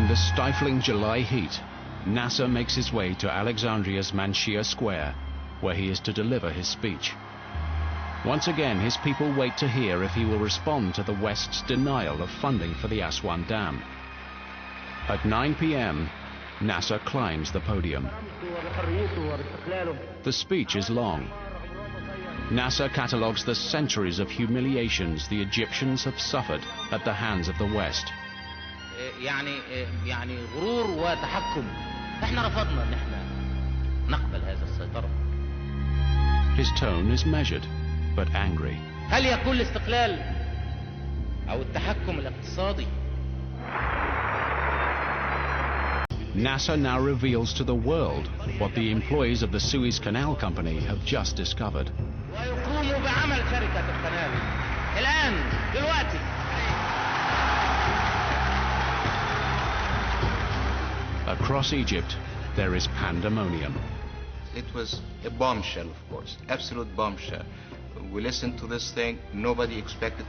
In the stifling July heat, Nasser makes his way to Alexandria's Manshia Square, where he is to deliver his speech. Once again, his people wait to hear if he will respond to the West's denial of funding for the Aswan Dam. At 9 p.m., Nasser climbs the podium. The speech is long. Nasser catalogues the centuries of humiliations the Egyptians have suffered at the hands of the West. يعني غرور وتحكم. احنا رفضنا ان احنا نقبل هذا السيطرة. His tone is measured but angry. هل يكون الاستقلال أو التحكم الاقتصادي؟ Nasser now reveals to the world what the employees of the Suez Canal Company have just discovered. ويقوموا بعمل شركة القناة الآن دلوقتي. Across Egypt, there is pandemonium. It was a bombshell, of course, absolute bombshell. We listened to this thing, nobody expected.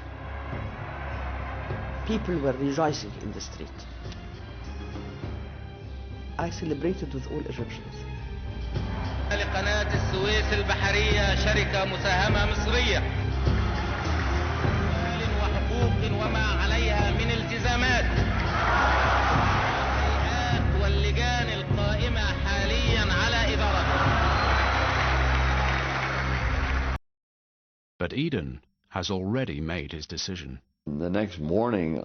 People were rejoicing in the street. I celebrated with all Egyptians. لقناة السويس البحرية شركة مساهمة مصرية. وحقوق وما عليها من التزامات. الهيئات واللجان القائمة حاليا على إدارتها. But Eden has already made his decision. The next morning,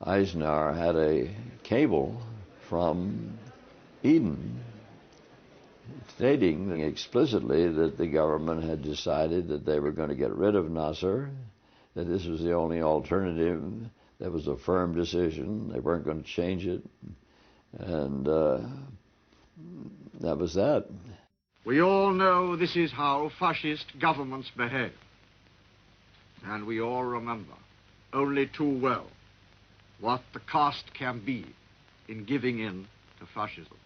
Eisenhower had a cable from Eden stating explicitly that the government had decided that they were going to get rid of Nasser, that this was the only alternative. That was a firm decision. They weren't going to change it. And that was that. We all know this is how fascist governments behave. And we all remember, only too well, what the cost can be in giving in to fascism.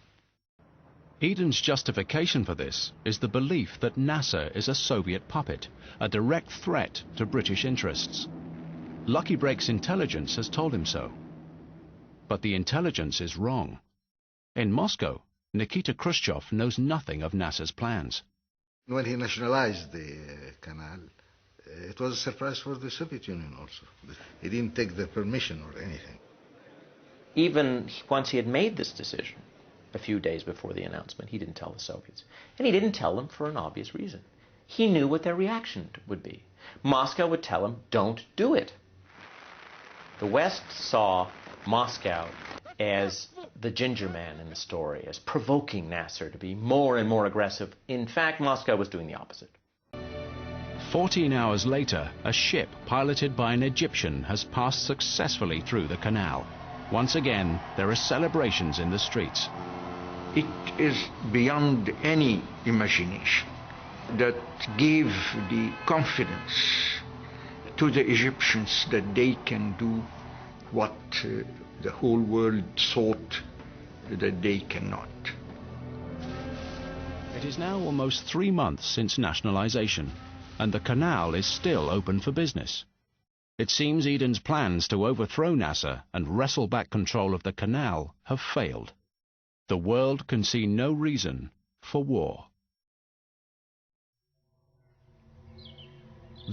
Eden's justification for this is the belief that Nasser is a Soviet puppet, a direct threat to British interests. Lucky Break's intelligence has told him so. But the intelligence is wrong. In Moscow, Nikita Khrushchev knows nothing of Nasser's plans. When he nationalized the canal, it was a surprise for the Soviet Union also. He didn't take the permission or anything. Even once he had made this decision, a few days before the announcement, he didn't tell the Soviets. And he didn't tell them for an obvious reason. He knew what their reaction would be. Moscow would tell him, don't do it. The West saw Moscow as the ginger man in the story, as provoking Nasser to be more and more aggressive. In fact, Moscow was doing the opposite. 14 hours later, a ship piloted by an Egyptian has passed successfully through the canal. Once again, there are celebrations in the streets. It is beyond any imagination that gave the confidence to the Egyptians that they can do what the whole world thought that they cannot. It is now almost 3 months since nationalization, and the canal is still open for business. It seems Eden's plans to overthrow Nasser and wrestle back control of the canal have failed. The world can see no reason for war.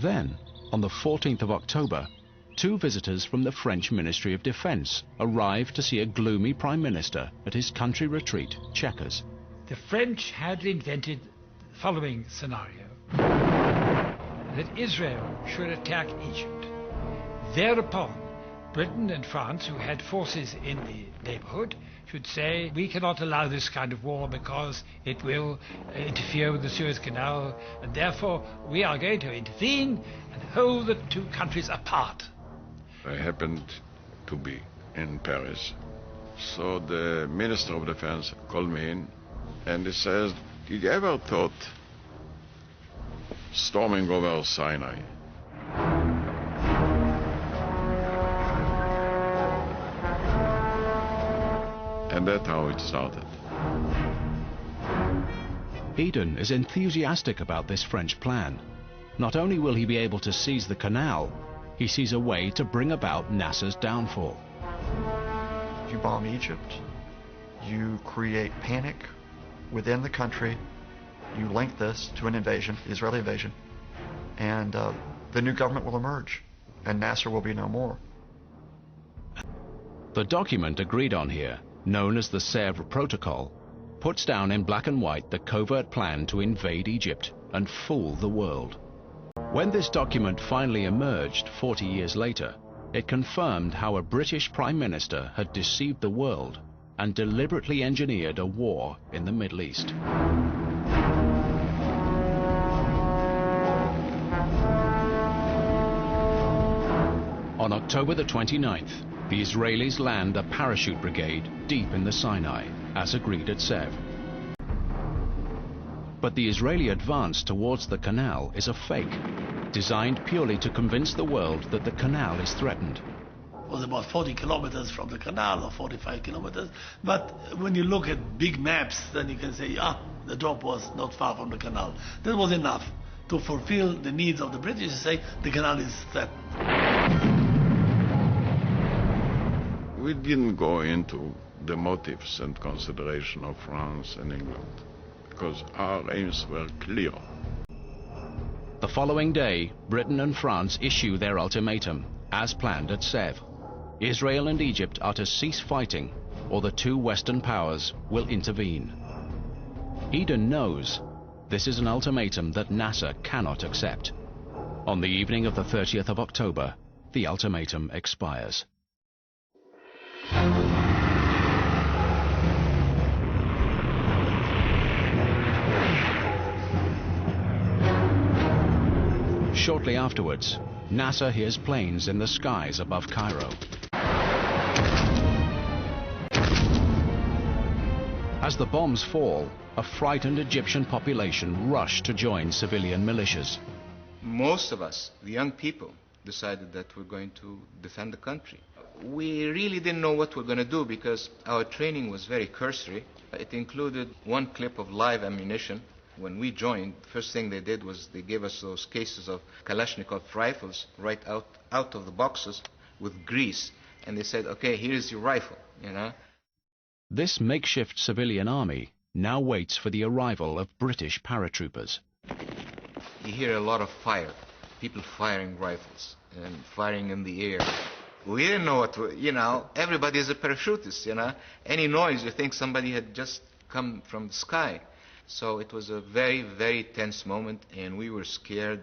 Then, on the 14th of October, 2 visitors from the French Ministry of Defense arrive to see a gloomy Prime Minister at his country retreat, Chequers. The French had invented the following scenario: that Israel should attack Egypt. Thereupon, Britain and France, who had forces in the neighborhood, should say, we cannot allow this kind of war because it will interfere with the Suez Canal, and therefore we are going to intervene and hold the 2 countries apart. I happened to be in Paris. So the Minister of Defense called me in and he says, did you ever thought storming over Sinai? And that's how it started. Eden is enthusiastic about this French plan. Not only will he be able to seize the canal, he sees a way to bring about Nasser's downfall. you bomb Egypt, you create panic within the country, you link this to an invasion, the Israeli invasion, and the new government will emerge, and Nasser will be no more. The document agreed on here, known as the Sèvres Protocol, puts down in black and white the covert plan to invade Egypt and fool the world. When this document finally emerged 40 years later, it confirmed how a British Prime Minister had deceived the world and deliberately engineered a war in the Middle East. On October the 29th, the Israelis land a parachute brigade deep in the Sinai, as agreed at Sèvres. But the Israeli advance towards the canal is a fake, designed purely to convince the world that the canal is threatened. It was about 40 kilometers from the canal, or 45 kilometers. But when you look at big maps, then you can say, the drop was not far from the canal. That was enough to fulfill the needs of the British to say the canal is threatened. We didn't go into the motives and consideration of France and England, because our aims were clear. The following day, Britain and France issue their ultimatum, as planned at Sèvres. Israel and Egypt are to cease fighting, or the two Western powers will intervene. Eden knows this is an ultimatum that Nasser cannot accept. On the evening of the 30th of October, the ultimatum expires. Shortly afterwards, Nasser hears planes in the skies above Cairo. As the bombs fall, a frightened Egyptian population rush to join civilian militias. Most of us, the young people, decided that we're going to defend the country. We really didn't know what we're going to do because our training was very cursory. It included one clip of live ammunition. When we joined, the first thing they did was they gave us those cases of Kalashnikov rifles right out of the boxes with grease. And they said, okay, here's your rifle, you know. This makeshift civilian army now waits for the arrival of British paratroopers. You hear a lot of fire, people firing rifles and firing in the air. We didn't know what to, you know, everybody is a parachutist, you know. Any noise, you think somebody had just come from the sky. So it was a very, very tense moment, and we were scared.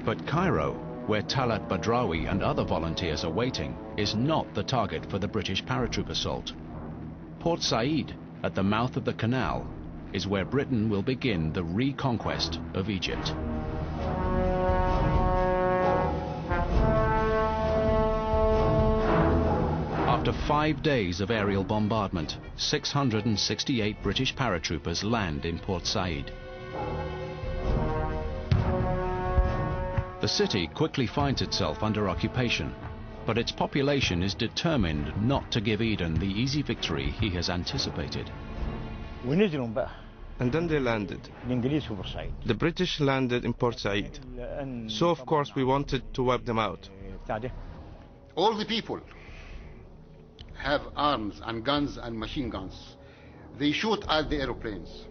But Cairo, where Talat Badrawi and other volunteers are waiting, is not the target for the British paratroop assault. Port Said, at the mouth of the canal, is where Britain will begin the reconquest of Egypt. After 5 days of aerial bombardment, 668 British paratroopers land in Port Said. The city quickly finds itself under occupation, but its population is determined not to give Eden the easy victory he has anticipated. And then they landed. The British landed in Port Said. So of course we wanted to wipe them out. All the people have arms and guns and machine guns. They shoot at the aeroplanes.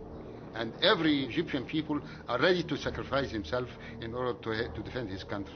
And every Egyptian people are ready to sacrifice himself in order to defend his country.